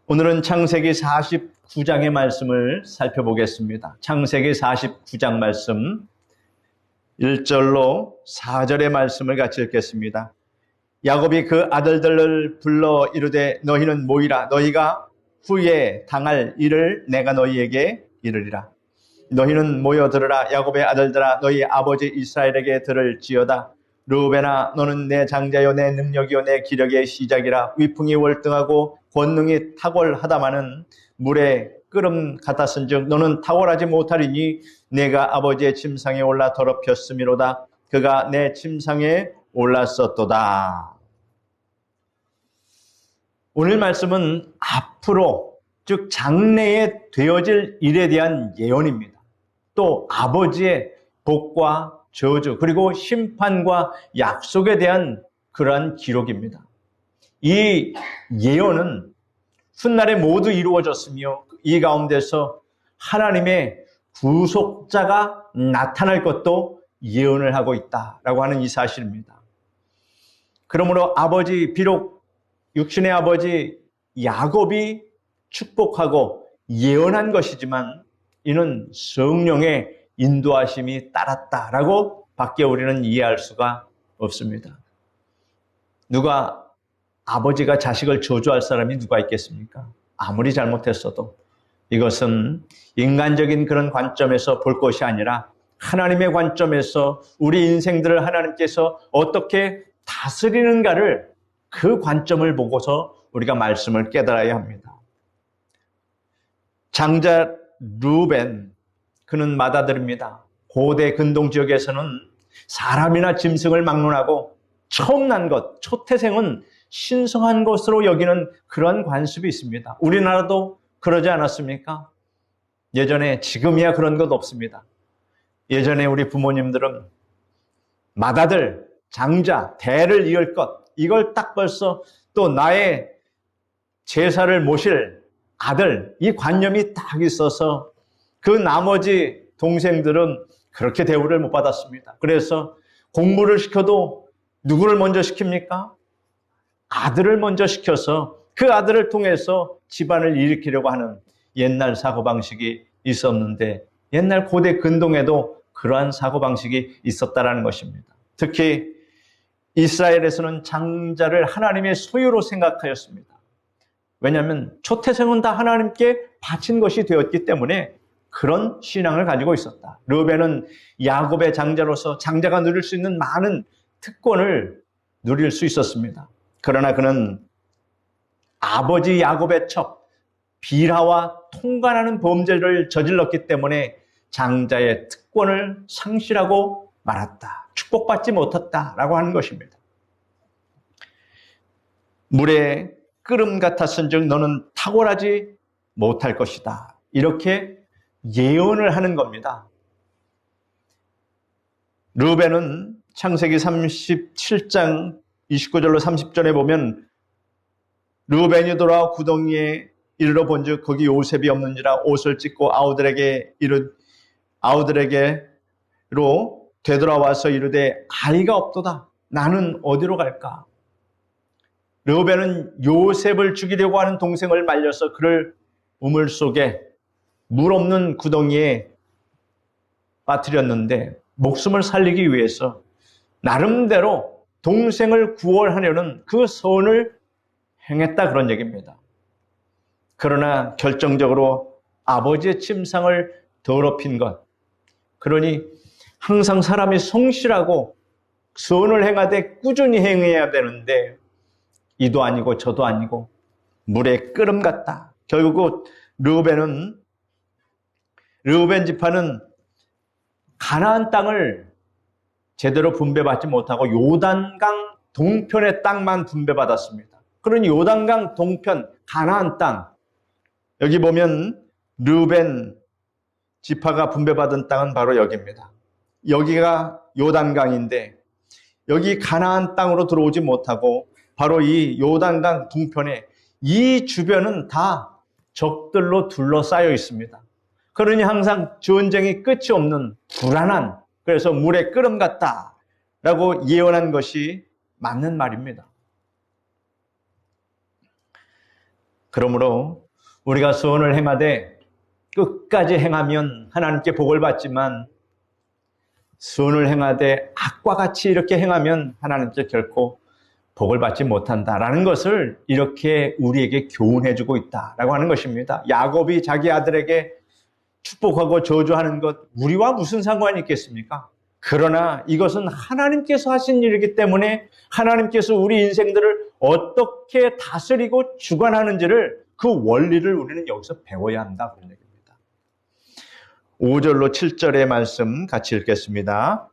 오늘은 창세기 49장의 말씀을 살펴보겠습니다. 창세기 49장 말씀 1절로 4절의 말씀을 같이 읽겠습니다. 야곱이 그 아들들을 불러 이르되 너희는 모이라. 너희가 후에 당할 일을 내가 너희에게 이르리라. 너희는 모여 들으라. 야곱의 아들들아 너희 아버지 이스라엘에게 들을지어다. 르우벤아 너는 내 장자요 내 능력이요 내 기력의 시작이라. 위풍이 월등하고 권능이 탁월하다마는 물에 끓음 같았은즉 너는 탁월하지 못하리니 내가 아버지의 침상에 올라 더럽혔음이로다. 그가 내 침상에 올랐었도다. 오늘 말씀은 앞으로 즉 장래에 되어질 일에 대한 예언입니다. 또 아버지의 복과 저주 그리고 심판과 약속에 대한 그러한 기록입니다. 이 예언은 훗날에 모두 이루어졌으며 이 가운데서 하나님의 구속자가 나타날 것도 예언을 하고 있다라고 하는 이 사실입니다. 그러므로 비록 육신의 아버지 야곱이 축복하고 예언한 것이지만 이는 성령의 인도하심이 따랐다라고 밖에 우리는 이해할 수가 없습니다. 아버지가 자식을 저주할 사람이 누가 있겠습니까? 아무리 잘못했어도 이것은 인간적인 그런 관점에서 볼 것이 아니라 하나님의 관점에서 우리 인생들을 하나님께서 어떻게 다스리는가를 그 관점을 보고서 우리가 말씀을 깨달아야 합니다. 장자 르우벤 그는 맏아들입니다. 고대 근동 지역에서는 사람이나 짐승을 막론하고 처음 난 것, 초태생은 신성한 것으로 여기는 그런 관습이 있습니다. 우리나라도 그러지 않았습니까? 예전에, 지금이야 그런 것 없습니다. 예전에 우리 부모님들은 맏아들, 장자, 대를 이을 것, 이걸 딱 벌써 또 나의 제사를 모실 아들, 이 관념이 딱 있어서 그 나머지 동생들은 그렇게 대우를 못 받았습니다. 그래서 공부를 시켜도 누구를 먼저 시킵니까? 아들을 먼저 시켜서 그 아들을 통해서 집안을 일으키려고 하는 옛날 사고방식이 있었는데 옛날 고대 근동에도 그러한 사고방식이 있었다는 것입니다. 특히 이스라엘에서는 장자를 하나님의 소유로 생각하였습니다. 왜냐하면 초태생은 다 하나님께 바친 것이 되었기 때문에 그런 신앙을 가지고 있었다. 르우벤은 야곱의 장자로서 장자가 누릴 수 있는 많은 특권을 누릴 수 있었습니다. 그러나 그는 아버지 야곱의 첩 비라와 통관하는 범죄를 저질렀기 때문에 장자의 특권을 상실하고 말았다. 축복받지 못했다라고 하는 것입니다. 물에 끓음 같았은즉 너는 탁월하지 못할 것이다. 이렇게 예언을 하는 겁니다. 르우벤은 창세기 37장 29절로 30절에 보면 르우벤이 돌아와 구덩이에 이르러 본즉 거기 요셉이 없는지라 옷을 찢고 아우들에게로 되돌아와서 이르되 아이가 없도다. 나는 어디로 갈까? 르우벤은 요셉을 죽이려고 하는 동생을 말려서 그를 우물 속에 물 없는 구덩이에 빠뜨렸는데 목숨을 살리기 위해서 나름대로 동생을 구원하려는 그 선을 행했다 그런 얘기입니다. 그러나 결정적으로 아버지의 침상을 더럽힌 것. 그러니 항상 사람이 성실하고 선을 행하되 꾸준히 행해야 되는데 이도 아니고 저도 아니고 물에 끓음 같다. 결국 르우벤 지파는 가나안 땅을 제대로 분배받지 못하고 요단강 동편의 땅만 분배받았습니다. 그러니 요단강 동편 가나안 땅 여기 보면 르우벤 지파가 분배받은 땅은 바로 여기입니다. 여기가 요단강인데 여기 가나안 땅으로 들어오지 못하고 바로 이 요단강 동편에 이 주변은 다 적들로 둘러싸여 있습니다. 그러니 항상 전쟁이 끝이 없는 불안한 그래서 물에 끓음 같다라고 예언한 것이 맞는 말입니다. 그러므로 우리가 선을 행하되 끝까지 행하면 하나님께 복을 받지만 선을 행하되 악과 같이 이렇게 행하면 하나님께 결코 복을 받지 못한다라는 것을 이렇게 우리에게 교훈해주고 있다라고 하는 것입니다. 야곱이 자기 아들에게 축복하고 저주하는 것 우리와 무슨 상관이 있겠습니까? 그러나 이것은 하나님께서 하신 일이기 때문에 하나님께서 우리 인생들을 어떻게 다스리고 주관하는지를 그 원리를 우리는 여기서 배워야 한다 그런 얘기입니다. 5절로 7절의 말씀 같이 읽겠습니다.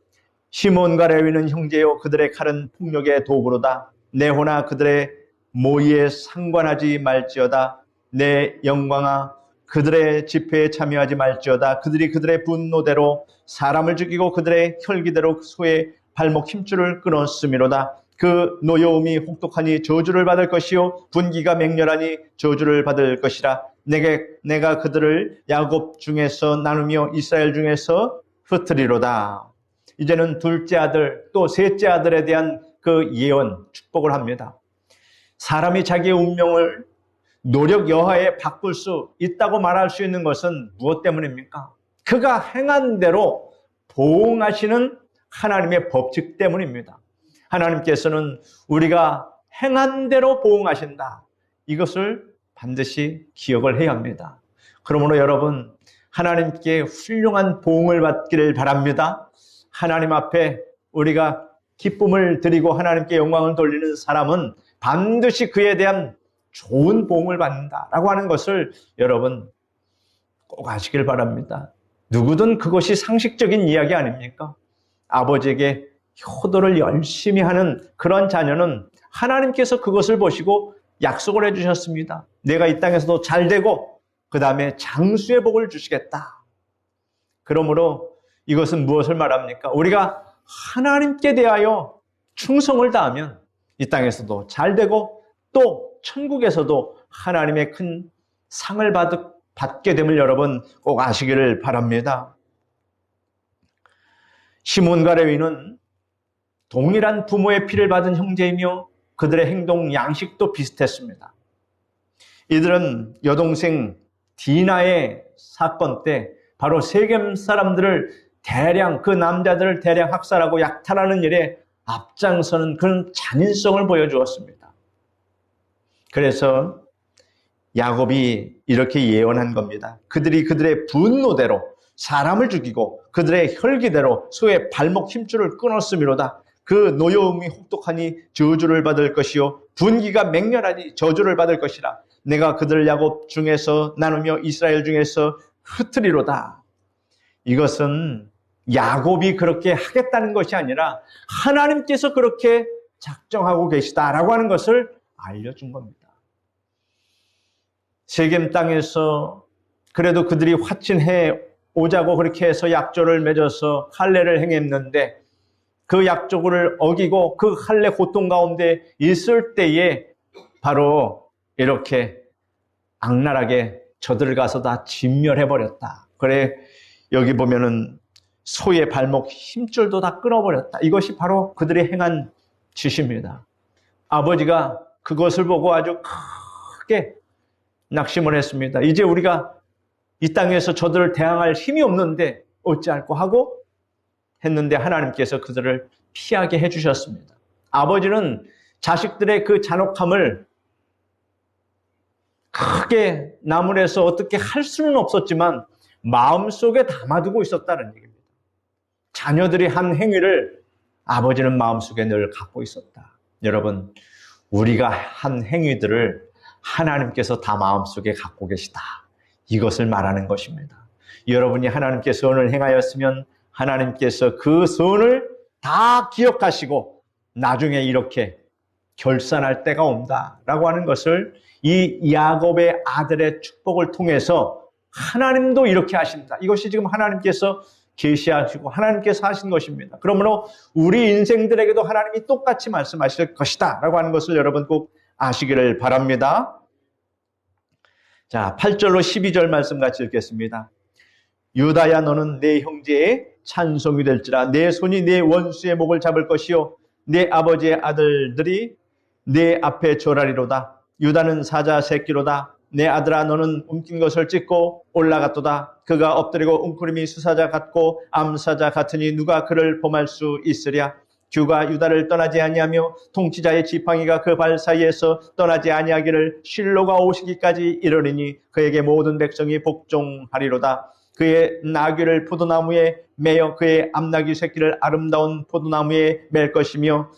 시몬과 레위는 형제요 그들의 칼은 폭력의 도구로다. 내 호나 그들의 모의에 상관하지 말지어다. 내 영광아 그들의 집회에 참여하지 말지어다. 그들이 그들의 분노대로 사람을 죽이고 그들의 혈기대로 소의 발목 힘줄을 끊었음이로다. 그 노여움이 혹독하니 저주를 받을 것이요 분기가 맹렬하니 저주를 받을 것이라. 내가 그들을 야곱 중에서 나누며 이스라엘 중에서 흩으리로다. 이제는 둘째 아들 또 셋째 아들에 대한 그 예언 축복을 합니다. 사람이 자기의 운명을 노력 여하에 바꿀 수 있다고 말할 수 있는 것은 무엇 때문입니까? 그가 행한 대로 보응하시는 하나님의 법칙 때문입니다. 하나님께서는 우리가 행한 대로 보응하신다. 이것을 반드시 기억을 해야 합니다. 그러므로 여러분 하나님께 훌륭한 보응을 받기를 바랍니다. 하나님 앞에 우리가 기쁨을 드리고 하나님께 영광을 돌리는 사람은 반드시 그에 대한 좋은 보응을 받는다라고 하는 것을 여러분 꼭 아시길 바랍니다. 누구든 그것이 상식적인 이야기 아닙니까? 아버지에게 효도를 열심히 하는 그런 자녀는 하나님께서 그것을 보시고 약속을 해주셨습니다. 내가 이 땅에서도 잘 되고 그 다음에 장수의 복을 주시겠다. 그러므로 이것은 무엇을 말합니까? 우리가 하나님께 대하여 충성을 다하면 이 땅에서도 잘 되고 또 천국에서도 하나님의 큰 상을 받게 됨을 여러분 꼭 아시기를 바랍니다. 시몬과 레위는 동일한 부모의 피를 받은 형제이며 그들의 행동 양식도 비슷했습니다. 이들은 여동생 디나의 사건 때 바로 세겜 사람들을 대량 그 남자들을 대량 학살하고 약탈하는 일에 앞장서는 그런 잔인성을 보여주었습니다. 그래서 야곱이 이렇게 예언한 겁니다. 그들이 그들의 분노대로 사람을 죽이고 그들의 혈기대로 소의 발목 힘줄을 끊었음이로다. 그 노여움이 혹독하니 저주를 받을 것이요 분기가 맹렬하니 저주를 받을 것이라. 내가 그들 야곱 중에서 나누며 이스라엘 중에서 흩으리로다. 이것은 야곱이 그렇게 하겠다는 것이 아니라 하나님께서 그렇게 작정하고 계시다라고 하는 것을 알려준 겁니다. 세겜 땅에서 그래도 그들이 화친해 오자고 그렇게 해서 약조를 맺어서 할례를 행했는데 그 약조를 어기고 그 할례 고통 가운데 있을 때에 바로 이렇게 악랄하게 저들을 가서 다 진멸해버렸다. 그래 여기 보면은 소의 발목 힘줄도 다 끊어버렸다. 이것이 바로 그들이 행한 짓입니다. 아버지가 그것을 보고 아주 크게 낙심을 했습니다. 이제 우리가 이 땅에서 저들을 대항할 힘이 없는데 어찌할꼬 하고 했는데 하나님께서 그들을 피하게 해주셨습니다. 아버지는 자식들의 그 잔혹함을 크게 나무래서 어떻게 할 수는 없었지만 마음속에 담아두고 있었다는 얘기입니다. 자녀들이 한 행위를 아버지는 마음속에 늘 갖고 있었다. 여러분, 우리가 한 행위들을 하나님께서 다 마음속에 갖고 계시다. 이것을 말하는 것입니다. 여러분이 하나님께 선을 행하였으면 하나님께서 그 선을 다 기억하시고 나중에 이렇게 결산할 때가 온다라고 하는 것을 이 야곱의 아들의 축복을 통해서 하나님도 이렇게 하신다. 이것이 지금 하나님께서 계시하시고 하나님께서 하신 것입니다. 그러므로 우리 인생들에게도 하나님이 똑같이 말씀하실 것이다 라고 하는 것을 여러분 꼭 아시기를 바랍니다. 자, 8절로 12절 말씀 같이 읽겠습니다. 유다야 너는 내 형제의 찬송이 될지라. 내 손이 내 원수의 목을 잡을 것이요 내 아버지의 아들들이 내 앞에 절하리로다. 유다는 사자 새끼로다. 내 아들아 너는 움킨 것을 찢고 올라갔도다. 그가 엎드리고 웅크림이 수사자 같고 암사자 같으니 누가 그를 범할 수 있으랴. 주가 유다를 떠나지 아니하며 통치자의 지팡이가 그 발 사이에서 떠나지 아니하기를 실로가 오시기까지 이르리니 그에게 모든 백성이 복종하리로다. 그의 나귀를 포도나무에 매어 그의 암나귀 새끼를 아름다운 포도나무에 맬 것이며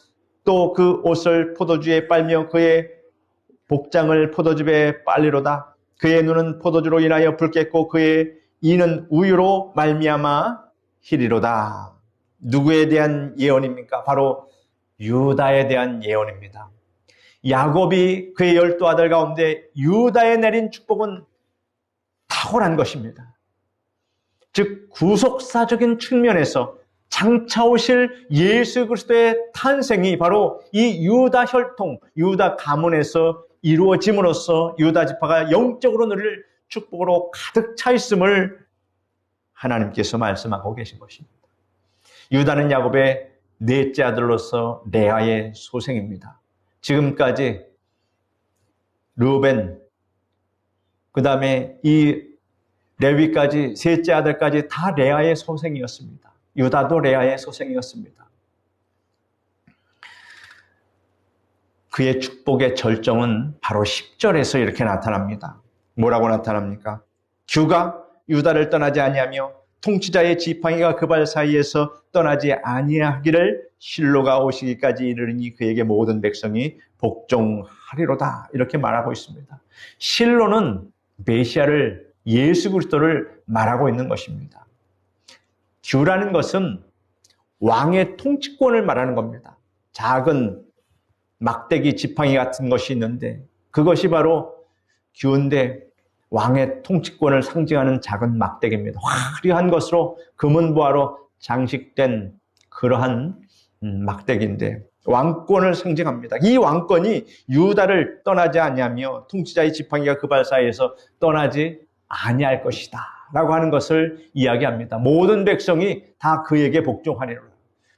또 그 옷을 포도주에 빨며 그의 복장을 포도즙에 빨리로다. 그의 눈은 포도주로 인하여 붉겠고 그의 이는 우유로 말미암아 희리로다. 누구에 대한 예언입니까? 바로 유다에 대한 예언입니다. 야곱이 그의 12아들 가운데 유다에 내린 축복은 탁월한 것입니다. 즉 구속사적인 측면에서 장차 오실 예수 그리스도의 탄생이 바로 이 유다 혈통, 유다 가문에서 이루어짐으로써 유다 지파가 영적으로 누릴 축복으로 가득 차 있음을 하나님께서 말씀하고 계신 것입니다. 유다는 야곱의 넷째 아들로서 레아의 소생입니다. 지금까지 르우벤, 그 다음에 이 레위까지 셋째 아들까지 다 레아의 소생이었습니다. 유다도 레아의 소생이었습니다. 그의 축복의 절정은 바로 10절에서 이렇게 나타납니다. 뭐라고 나타납니까? 주가 유다를 떠나지 아니하며 통치자의 지팡이가 그 발 사이에서 떠나지 아니하기를 실로가 오시기까지 이르니 그에게 모든 백성이 복종하리로다. 이렇게 말하고 있습니다. 실로는 메시아를 예수 그리스도를 말하고 있는 것입니다. 주라는 것은 왕의 통치권을 말하는 겁니다. 작은 막대기 지팡이 같은 것이 있는데 그것이 바로 규인데 왕의 통치권을 상징하는 작은 막대기입니다. 화려한 것으로 금은보화로 장식된 그러한 막대기인데 왕권을 상징합니다. 이 왕권이 유다를 떠나지 아니하며 통치자의 지팡이가 그 발 사이에서 떠나지 아니할 것이다 라고 하는 것을 이야기합니다. 모든 백성이 다 그에게 복종하리로다.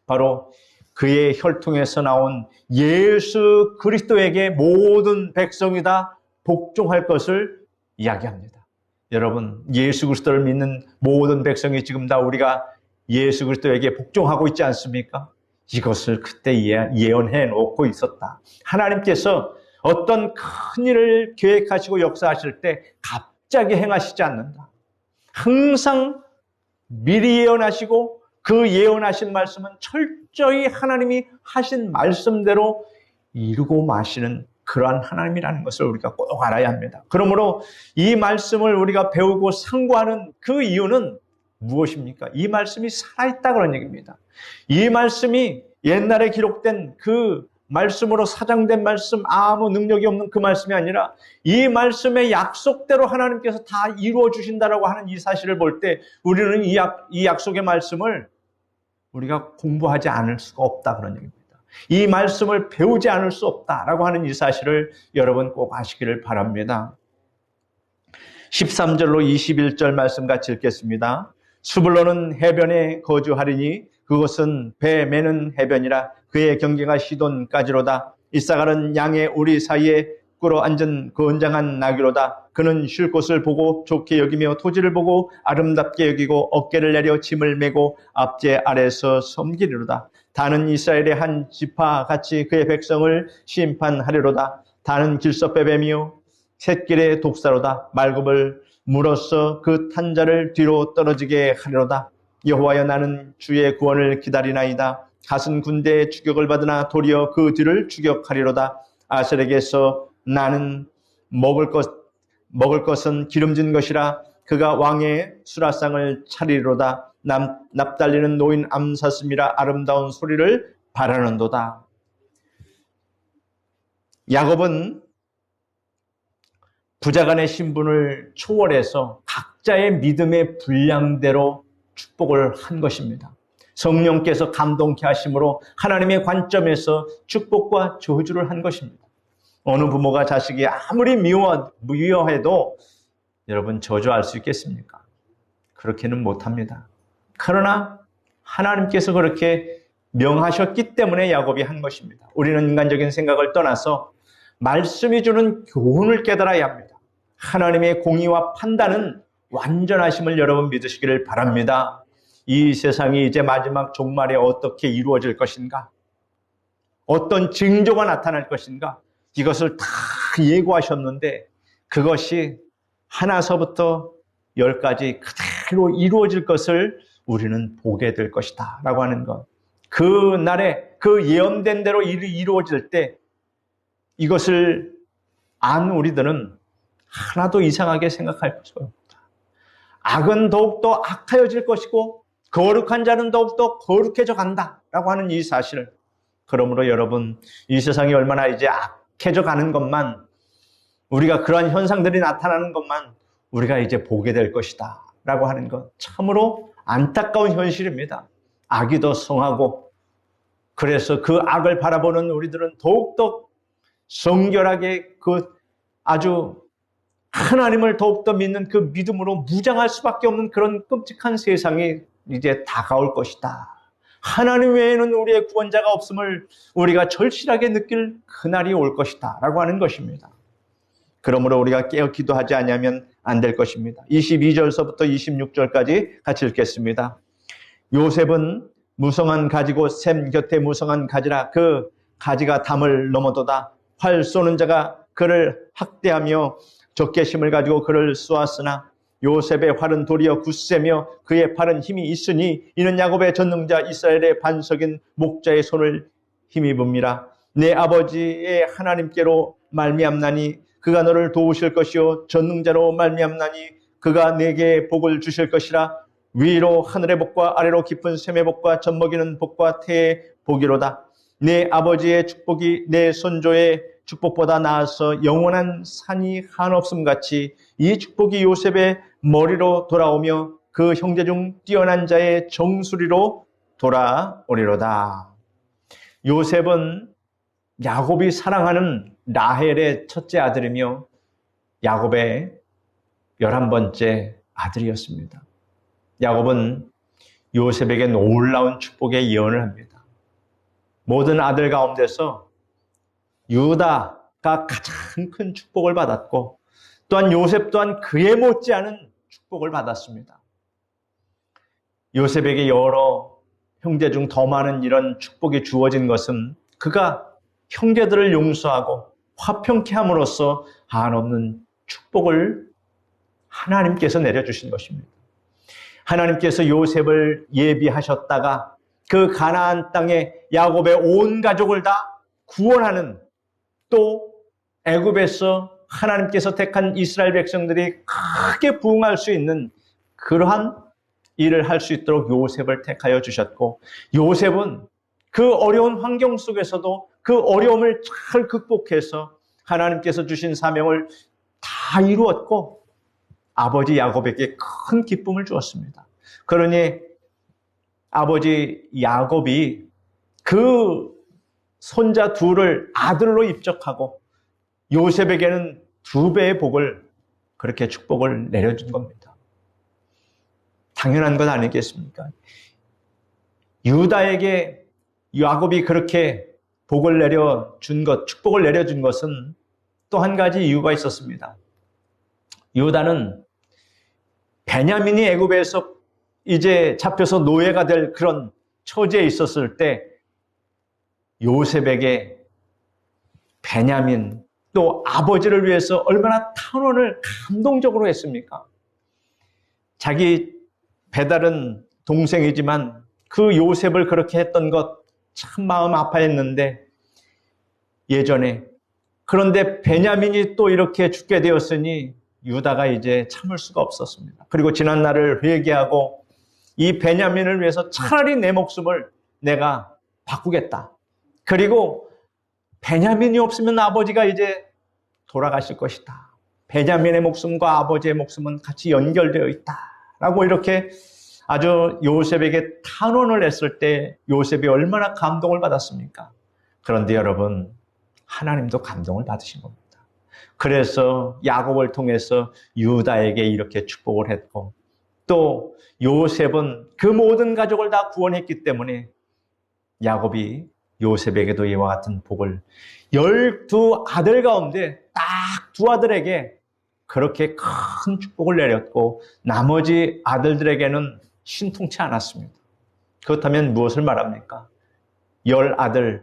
바로 그의 혈통에서 나온 예수 그리스도에게 모든 백성이 다 복종할 것을 이야기합니다. 여러분, 예수 그리스도를 믿는 모든 백성이 지금 다 우리가 예수 그리스도에게 복종하고 있지 않습니까? 이것을 그때 예언해 놓고 있었다. 하나님께서 어떤 큰 일을 계획하시고 역사하실 때 갑자기 행하시지 않는다. 항상 미리 예언하시고 그 예언하신 말씀은 철저히 하나님이 하신 말씀대로 이루고 마시는 그러한 하나님이라는 것을 우리가 꼭 알아야 합니다. 그러므로 이 말씀을 우리가 배우고 상고하는 그 이유는 무엇입니까? 이 말씀이 살아있다 그런 얘기입니다. 이 말씀이 옛날에 기록된 그 말씀으로 사장된 말씀, 아무 능력이 없는 그 말씀이 아니라 이 말씀의 약속대로 하나님께서 다 이루어 주신다라고 하는 이 사실을 볼 때 우리는 이 약속의 말씀을 우리가 공부하지 않을 수가 없다 그런 얘기입니다. 이 말씀을 배우지 않을 수 없다라고 하는 이 사실을 여러분 꼭 아시기를 바랍니다. 13절로 21절 말씀 같이 읽겠습니다. 수블론은 해변에 거주하리니 그곳은 배 매는 해변이라 그의 경계가 시돈까지로다. 이사갈은 양의 우리 사이에 꿇어 앉은 건장한 나귀로다. 그는 쉴 곳을 보고 좋게 여기며 토지를 보고 아름답게 여기고 어깨를 내려 짐을 메고 앞제 아래서 섬기리로다. 다는 이스라엘의 한 지파 같이 그의 백성을 심판하리로다. 다는 길섭배뱀이요 샛길의 독사로다. 말굽을 물어서 그 탄자를 뒤로 떨어지게 하리로다. 여호와여 나는 주의 구원을 기다리나이다. 갓은 군대의 추격을 받으나 도리어 그 뒤를 추격하리로다. 아셀에게서 나는 먹을 것은 기름진 것이라 그가 왕의 수라상을 차리리로다. 납달리는 노인 암사슴이라 아름다운 소리를 바라는도다. 야곱은 부자간의 신분을 초월해서 각자의 믿음의 분량대로 축복을 한 것입니다. 성령께서 감동케 하심으로 하나님의 관점에서 축복과 저주를 한 것입니다. 어느 부모가 자식이 아무리 미워해도 여러분 저주할 수 있겠습니까? 그렇게는 못합니다. 그러나 하나님께서 그렇게 명하셨기 때문에 야곱이 한 것입니다. 우리는 인간적인 생각을 떠나서 말씀이 주는 교훈을 깨달아야 합니다. 하나님의 공의와 판단은 완전하심을 여러분 믿으시기를 바랍니다. 이 세상이 이제 마지막 종말에 어떻게 이루어질 것인가? 어떤 징조가 나타날 것인가? 이것을 다 예고하셨는데 그것이 하나서부터 10까지 그대로 이루어질 것을 우리는 보게 될 것이다 라고 하는 것. 그 날에 그 예언된 대로 이루어질 때 이것을 안 우리들은 하나도 이상하게 생각할 것이 없다. 악은 더욱더 악하여질 것이고 거룩한 자는 더욱더 거룩해져 간다라고 하는 이 사실. 그러므로 여러분, 이 세상이 얼마나 이제 악해져 가는 것만, 우리가 그러한 현상들이 나타나는 것만 우리가 이제 보게 될 것이다 라고 하는 것, 참으로 안타까운 현실입니다. 악이 더 성하고, 그래서 그 악을 바라보는 우리들은 더욱더 성결하게 그 아주 하나님을 더욱더 믿는 그 믿음으로 무장할 수밖에 없는 그런 끔찍한 세상이 이제 다가올 것이다. 하나님 외에는 우리의 구원자가 없음을 우리가 절실하게 느낄 그날이 올 것이다 라고 하는 것입니다. 그러므로 우리가 깨어 기도하지 않으면 안 될 것입니다. 22절서부터 26절까지 같이 읽겠습니다. 요셉은 무성한 가지고 샘 곁에 무성한 가지라. 그 가지가 담을 넘어도다. 활 쏘는 자가 그를 학대하며 적개심을 가지고 그를 쏘았으나 요셉의 활은 도리어 굳세며 그의 팔은 힘이 있으니 이는 야곱의 전능자 이스라엘의 반석인 목자의 손을 힘입음이라. 내 아버지의 하나님께로 말미암나니 그가 너를 도우실 것이요 전능자로 말미암나니 그가 내게 복을 주실 것이라. 위로 하늘의 복과 아래로 깊은 샘의 복과 젖먹이는 복과 태의 복이로다. 내 아버지의 축복이 내 선조의 축복보다 나아서 영원한 산이 한없음 같이 이 축복이 요셉의 머리로 돌아오며 그 형제 중 뛰어난 자의 정수리로 돌아오리로다. 요셉은 야곱이 사랑하는 라헬의 첫째 아들이며 야곱의 11번째 아들이었습니다. 야곱은 요셉에게 놀라운 축복의 예언을 합니다. 모든 아들 가운데서 유다가 가장 큰 축복을 받았고 또한 요셉 또한 그에 못지않은 축복을 받았습니다. 요셉에게 여러 형제 중 더 많은 이런 축복이 주어진 것은 그가 형제들을 용서하고 화평케 함으로써 한없는 축복을 하나님께서 내려주신 것입니다. 하나님께서 요셉을 예비하셨다가 그 가나안 땅에 야곱의 온 가족을 다 구원하는, 또 애굽에서 하나님께서 택한 이스라엘 백성들이 크게 부흥할 수 있는 그러한 일을 할 수 있도록 요셉을 택하여 주셨고, 요셉은 그 어려운 환경 속에서도 그 어려움을 잘 극복해서 하나님께서 주신 사명을 다 이루었고 아버지 야곱에게 큰 기쁨을 주었습니다. 그러니 아버지 야곱이 그 손자 둘을 아들로 입적하고 요셉에게는 2배의 복을, 그렇게 축복을 내려준 겁니다. 당연한 것 아니겠습니까? 유다에게 야곱이 그렇게 복을 내려준 것, 축복을 내려준 것은 또 한 가지 이유가 있었습니다. 유다는 베냐민이 애굽에서 이제 잡혀서 노예가 될 그런 처지에 있었을 때 요셉에게 베냐민 또 아버지를 위해서 얼마나 탄원을 감동적으로 했습니까? 자기 배달은 동생이지만 그 요셉을 그렇게 했던 것 참 마음 아파했는데 예전에, 그런데 베냐민이 또 이렇게 죽게 되었으니 유다가 이제 참을 수가 없었습니다. 그리고 지난 날을 회개하고 이 베냐민을 위해서 차라리 내 목숨을 내가 바꾸겠다. 그리고 베냐민이 없으면 아버지가 이제 돌아가실 것이다. 베냐민의 목숨과 아버지의 목숨은 같이 연결되어 있다. 라고 이렇게 아주 요셉에게 탄원을 했을 때 요셉이 얼마나 감동을 받았습니까? 그런데 여러분, 하나님도 감동을 받으신 겁니다. 그래서 야곱을 통해서 유다에게 이렇게 축복을 했고, 또 요셉은 그 모든 가족을 다 구원했기 때문에 야곱이 요셉에게도 이와 같은 복을 12 아들 가운데 딱 2 아들에게 그렇게 큰 축복을 내렸고 나머지 아들들에게는 신통치 않았습니다. 그렇다면 무엇을 말합니까? 10아들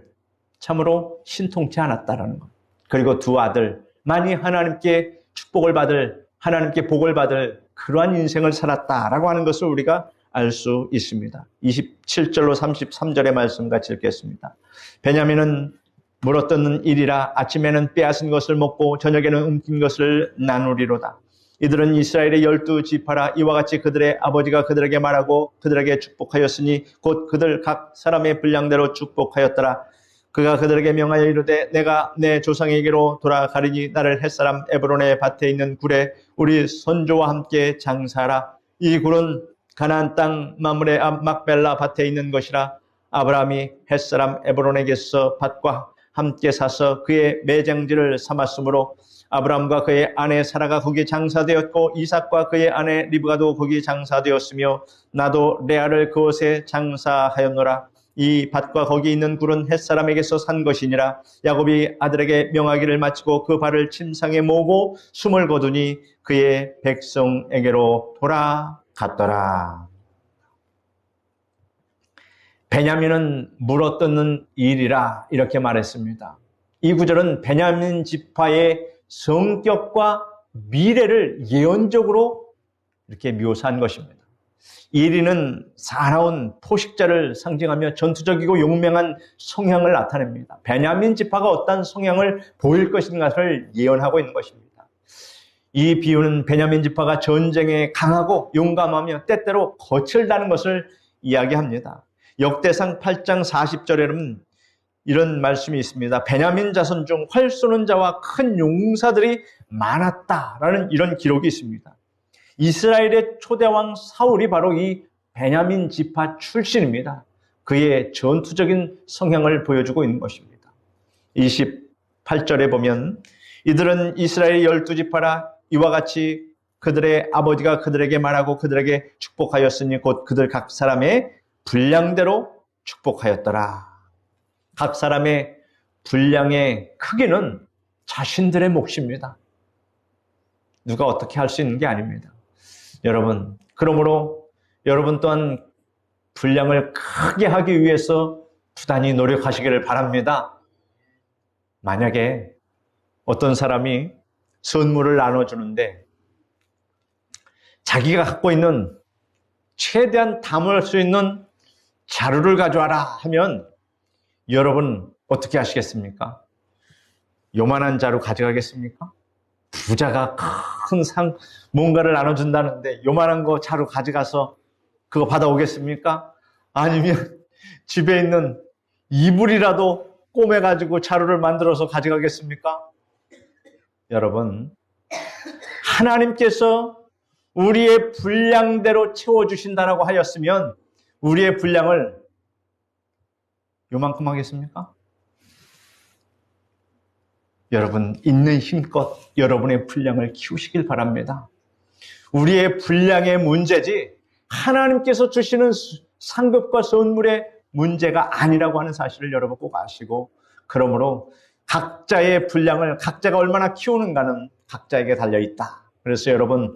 참으로 신통치 않았다라는 것. 그리고 2아들만이 하나님께 축복을 받을, 하나님께 복을 받을 그러한 인생을 살았다라고 하는 것을 우리가 알 수 있습니다. 27절로 33절의 말씀 같이 읽겠습니다. 베냐민은 물어뜯는 일이라 아침에는 빼앗은 것을 먹고 저녁에는 움킨 것을 나누리로다. 이들은 이스라엘의 12지파라. 이와 같이 그들의 아버지가 그들에게 말하고 그들에게 축복하였으니 곧 그들 각 사람의 분량대로 축복하였더라. 그가 그들에게 명하여 이르되 내가 내 조상에게로 돌아가리니 나를 햇사람 에브론의 밭에 있는 굴에 우리 선조와 함께 장사하라. 이 굴은 가나안 땅 마므레 앞 막벨라 밭에 있는 것이라. 아브라함이 햇사람 에브론에게서 밭과 함께 사서 그의 매장지를 삼았으므로 아브라함과 그의 아내 사라가 거기 장사되었고 이삭과 그의 아내 리브가도 거기 장사되었으며 나도 레아를 그곳에 장사하였노라. 이 밭과 거기 있는 굴은 햇사람에게서 산 것이니라. 야곱이 아들에게 명하기를 마치고 그 발을 침상에 모으고 숨을 거두니 그의 백성에게로 돌아갔더라. 베냐민은 물어뜯는 일이라 이렇게 말했습니다. 이 구절은 베냐민 지파의 성격과 미래를 예언적으로 이렇게 묘사한 것입니다. 1위는 사나운 포식자를 상징하며 전투적이고 용맹한 성향을 나타냅니다. 베냐민 지파가 어떤 성향을 보일 것인가를 예언하고 있는 것입니다. 이 비유는 베냐민 지파가 전쟁에 강하고 용감하며 때때로 거칠다는 것을 이야기합니다. 역대상 8장 40절에는 이런 말씀이 있습니다. 베냐민 자손 중 활 쏘는 자와 큰 용사들이 많았다라는 이런 기록이 있습니다. 이스라엘의 초대왕 사울이 바로 이 베냐민 지파 출신입니다. 그의 전투적인 성향을 보여주고 있는 것입니다. 28절에 보면 이들은 이스라엘의 12지파라. 이와 같이 그들의 아버지가 그들에게 말하고 그들에게 축복하였으니 곧 그들 각 사람의 분량대로 축복하였더라. 각 사람의 분량의 크기는 자신들의 몫입니다. 누가 어떻게 할 수 있는 게 아닙니다. 여러분, 그러므로 여러분 또한 분량을 크게 하기 위해서 부단히 노력하시기를 바랍니다. 만약에 어떤 사람이 선물을 나눠주는데 자기가 갖고 있는 최대한 담을 수 있는 자루를 가져와라 하면 여러분 어떻게 하시겠습니까? 요만한 자루 가져가겠습니까? 부자가 큰 뭔가를 나눠준다는데 요만한 거 자루 가져가서 그거 받아오겠습니까? 아니면 집에 있는 이불이라도 꼬매가지고 자루를 만들어서 가져가겠습니까? 여러분, 하나님께서 우리의 분량대로 채워주신다라고 하였으면 우리의 분량을 요만큼 하겠습니까? 여러분, 있는 힘껏 여러분의 분량을 키우시길 바랍니다. 우리의 분량의 문제지 하나님께서 주시는 상급과 선물의 문제가 아니라고 하는 사실을 여러분 꼭 아시고, 그러므로 각자의 분량을 각자가 얼마나 키우는가는 각자에게 달려있다. 그래서 여러분,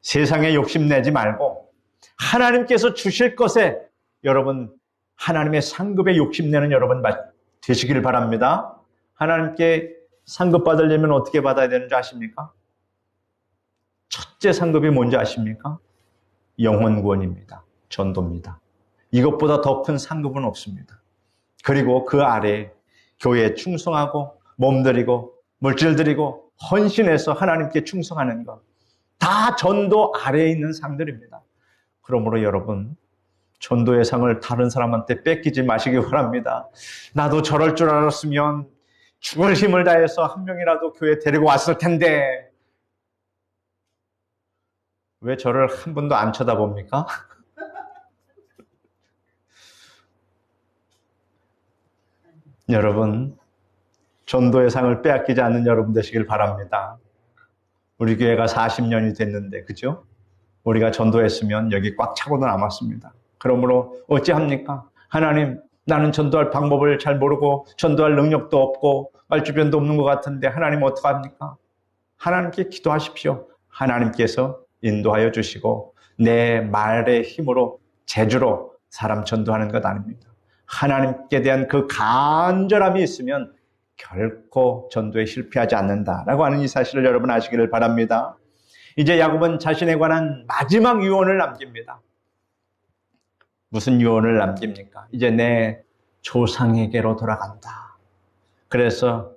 세상에 욕심내지 말고 하나님께서 주실 것에 여러분 하나님의 상급에 욕심내는 여러분 되시기를 바랍니다. 하나님께 상급 받으려면 어떻게 받아야 되는지 아십니까? 첫째 상급이 뭔지 아십니까? 영혼 구원입니다. 전도입니다. 이것보다 더 큰 상급은 없습니다. 그리고 그 아래 교회에 충성하고 몸들이고 물질 드리고 헌신해서 하나님께 충성하는 것, 다 전도 아래에 있는 상들입니다. 그러므로 여러분, 전도의 상을 다른 사람한테 뺏기지 마시기 바랍니다. 나도 저럴 줄 알았으면 죽을 힘을 다해서 한 명이라도 교회에 데리고 왔을 텐데 왜 저를 한 번도 안 쳐다봅니까? 여러분, 전도의 상을 빼앗기지 않는 여러분 되시길 바랍니다. 우리 교회가 40년이 됐는데, 그죠? 우리가 전도했으면 여기 꽉 차고도 남았습니다. 그러므로 어찌합니까? 하나님, 나는 전도할 방법을 잘 모르고 전도할 능력도 없고 말주변도 없는 것 같은데 하나님 어떡합니까? 하나님께 기도하십시오. 하나님께서 인도하여 주시고 내 말의 힘으로 재주로 사람 전도하는 것 아닙니다. 하나님께 대한 그 간절함이 있으면 결코 전도에 실패하지 않는다라고 하는 이 사실을 여러분 아시기를 바랍니다. 이제 야곱은 자신에 관한 마지막 유언을 남깁니다. 무슨 유언을 남깁니까? 이제 내 조상에게로 돌아간다. 그래서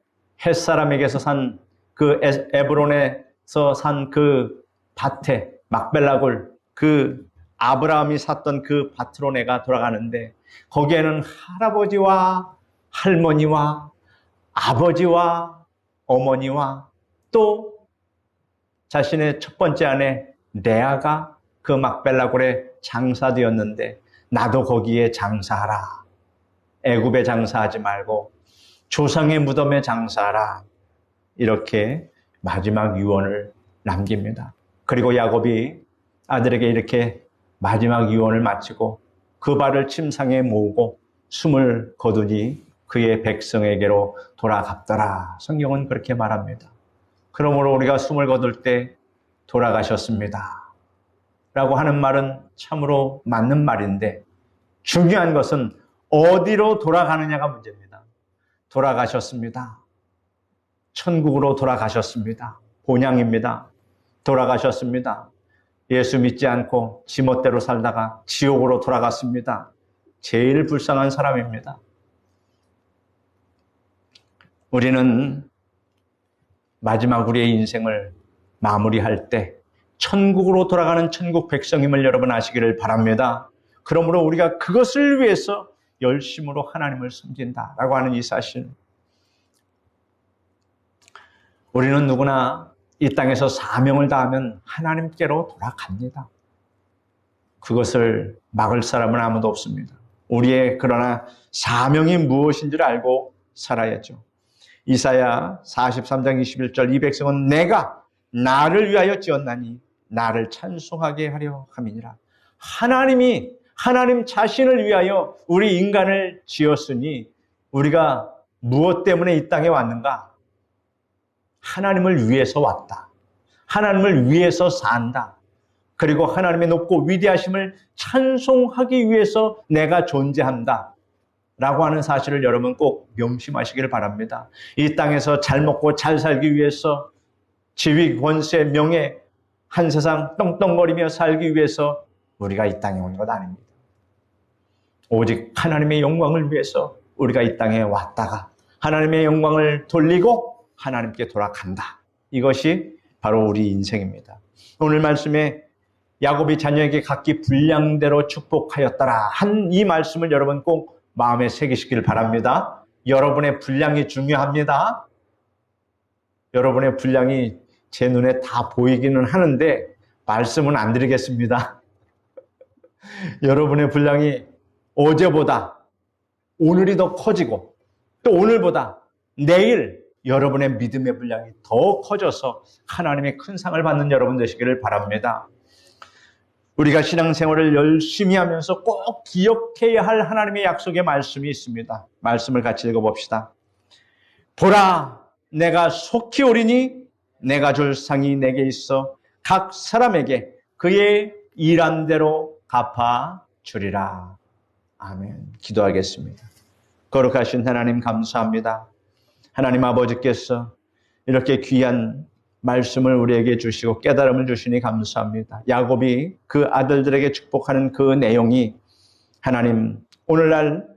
햇사람에게서 산 그 에브론에서 산 그 밭에 막벨라굴 그 아브라함이 샀던 그 밭으로 내가 돌아가는데 거기에는 할아버지와 할머니와 아버지와 어머니와 또 자신의 첫 번째 아내 레아가 그 막벨라굴에 장사되었는데 나도 거기에 장사하라. 애굽에 장사하지 말고 조상의 무덤에 장사하라. 이렇게 마지막 유언을 남깁니다. 그리고 야곱이 아들에게 이렇게 마지막 유언을 마치고 그 발을 침상에 모으고 숨을 거두니 그의 백성에게로 돌아갔더라. 성경은 그렇게 말합니다. 그러므로 우리가 숨을 거둘 때 돌아가셨습니다. 라고 하는 말은 참으로 맞는 말인데 중요한 것은 어디로 돌아가느냐가 문제입니다. 돌아가셨습니다. 천국으로 돌아가셨습니다. 본향입니다. 돌아가셨습니다. 예수 믿지 않고 지멋대로 살다가 지옥으로 돌아갔습니다. 제일 불쌍한 사람입니다. 우리는 마지막 우리의 인생을 마무리할 때 천국으로 돌아가는 천국 백성임을 여러분 아시기를 바랍니다. 그러므로 우리가 그것을 위해서 열심으로 하나님을 섬긴다라고 하는 이 사실. 우리는 누구나 이 땅에서 사명을 다하면 하나님께로 돌아갑니다. 그것을 막을 사람은 아무도 없습니다. 우리의 그러나 사명이 무엇인지를 알고 살아야죠. 이사야 43장 21절 이 백성은 내가 나를 위하여 지었나니 나를 찬송하게 하려 함이니라. 하나님 자신을 위하여 우리 인간을 지었으니 우리가 무엇 때문에 이 땅에 왔는가? 하나님을 위해서 왔다. 하나님을 위해서 산다. 그리고 하나님의 높고 위대하심을 찬송하기 위해서 내가 존재한다. 라고 하는 사실을 여러분 꼭 명심하시기를 바랍니다. 이 땅에서 잘 먹고 잘 살기 위해서 지위, 권세, 명예, 한 세상 떵떵거리며 살기 위해서 우리가 이 땅에 온 것 아닙니다. 오직 하나님의 영광을 위해서 우리가 이 땅에 왔다가 하나님의 영광을 돌리고 하나님께 돌아간다. 이것이 바로 우리 인생입니다. 오늘 말씀에 야곱이 자녀에게 각기 분량대로 축복하였더라 한 이 말씀을 여러분 꼭 마음에 새기시길 바랍니다. 여러분의 분량이 중요합니다. 여러분의 분량이 제 눈에 다 보이기는 하는데 말씀은 안 드리겠습니다. 여러분의 분량이 어제보다 오늘이 더 커지고 또 오늘보다 내일 여러분의 믿음의 분량이 더 커져서 하나님의 큰 상을 받는 여러분 되시기를 바랍니다. 우리가 신앙생활을 열심히 하면서 꼭 기억해야 할 하나님의 약속의 말씀이 있습니다. 말씀을 같이 읽어봅시다. 보라, 내가 속히 오리니 내가 줄 상이 내게 있어 각 사람에게 그의 일한 대로 갚아 주리라. 아멘. 기도하겠습니다. 거룩하신 하나님 감사합니다. 하나님 아버지께서 이렇게 귀한 말씀을 우리에게 주시고 깨달음을 주시니 감사합니다. 야곱이 그 아들들에게 축복하는 그 내용이 하나님 오늘날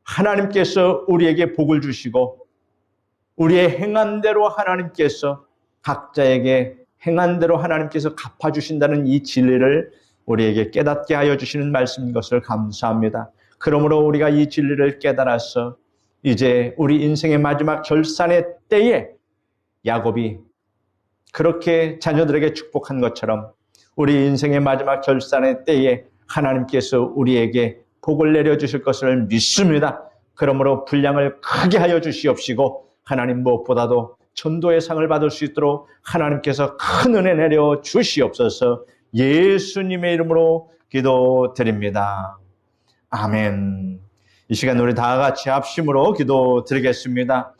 하나님께서 우리에게 복을 주시고 우리의 행한 대로 하나님께서 각자에게 행한 대로 하나님께서 갚아주신다는 이 진리를 우리에게 깨닫게 하여 주시는 말씀인 것을 감사합니다. 그러므로 우리가 이 진리를 깨달아서 이제 우리 인생의 마지막 결산의 때에 야곱이 그렇게 자녀들에게 축복한 것처럼 우리 인생의 마지막 결산의 때에 하나님께서 우리에게 복을 내려주실 것을 믿습니다. 그러므로 분량을 크게 하여 주시옵시고 하나님 무엇보다도 전도의 상을 받을 수 있도록 하나님께서 큰 은혜 내려 주시옵소서. 예수님의 이름으로 기도드립니다. 아멘. 이 시간 우리 다 같이 합심으로 기도드리겠습니다.